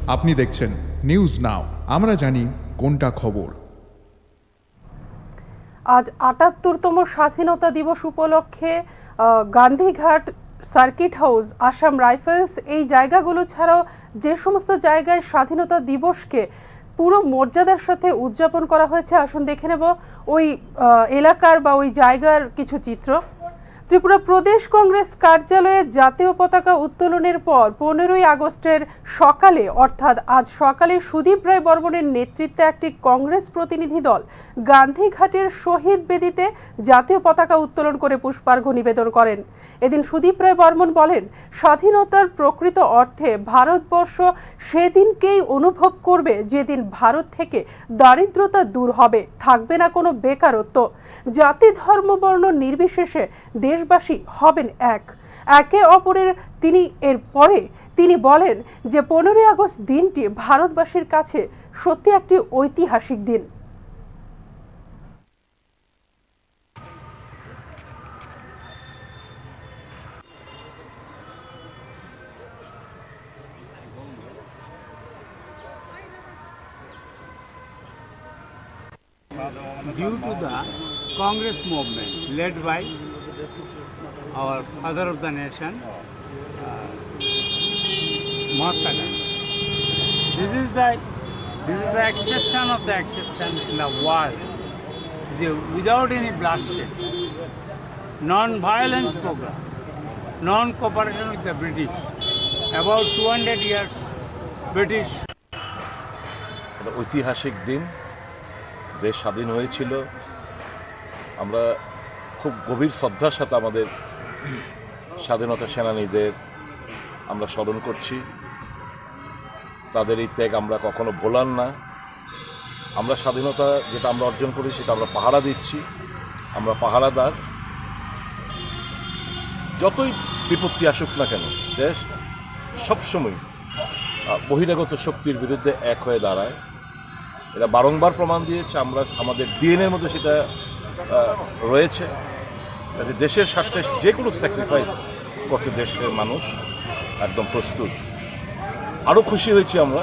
আপনি দেখছেন news now, আমরা জানি কোনটা খবর। আজ ৭৮তম স্বাধীনতা দিবস উপলক্ষে Gandhi Ghat, circuit house, Assam rifles এই জায়গাগুলো ছাড়াও যে সমস্ত জায়গায় স্বাধীনতা দিবসকে পুরো মর্যাদার সাথে উদযাপন করা হয়েছে, আসুন দেখে নেব ওই এলাকার বা ওই জায়গার কিছু চিত্র। ত্রিপুরা প্রদেশ কংগ্রেস কার্যালয়ে জাতীয় পতাকা উত্তোলনের পর 15ই আগস্টের সকালে অর্থাৎ আজ সকালে সুদীপ রায় বর্মনের নেতৃত্বে একটি কংগ্রেস প্রতিনিধি দল গান্ধীঘাটের শহীদ বেদিতে জাতীয় পতাকা উত্তোলন করে পুষ্পার্ঘ্য নিবেদন করেন। এদিন সুদীপ রায় বর্মন বলেন, স্বাধীনতার প্রকৃত অর্থে ভারতবর্ষ সেদিনকেই অনুভব করবে যেদিন ভারত থেকে দারিদ্রতা দূর হবে, থাকবে না কোনো বেকারত্ব, জাতি ধর্ম বর্ণ নির্বিশেষে দেশবাসী হবেন একে অপরের। তিনি বলেন যে 15ই আগস্ট দিনটি ভারতবাসীর কাছে সত্যি একটি ঐতিহাসিক দিন। Due to the Congress movement led by our father of the nation, Mahatma Gandhi. This is the exception of the exception in the world. Without any bloodshed, non-violence program, non-cooperation with the British. About 200 years British. ঐতিহাসিক দিন, দেশ স্বাধীন হয়েছিল। আমরা খুব গভীর শ্রদ্ধার সাথে আমাদের স্বাধীনতা সেনানীদের আমরা স্মরণ করছি। তাদের এই ত্যাগ আমরা কখনো ভোলার না। আমরা স্বাধীনতা যেটা আমরা অর্জন করি সেটা আমরা পাহারা দিচ্ছি, আমরা পাহারাদার। যতই বিপত্তি আসুক না কেন, দেশ সবসময় বহিরাগত শক্তির বিরুদ্ধে এক হয়ে দাঁড়ায়। এটা বারংবার প্রমাণ দিয়েছে। আমরা আমাদের ডিএনএর মধ্যে সেটা রয়েছে। দেশের স্বার্থে যে কোনো স্যাক্রিফাইস করতে দেশের মানুষ একদম প্রস্তুত। আরও খুশি হয়েছি আমরা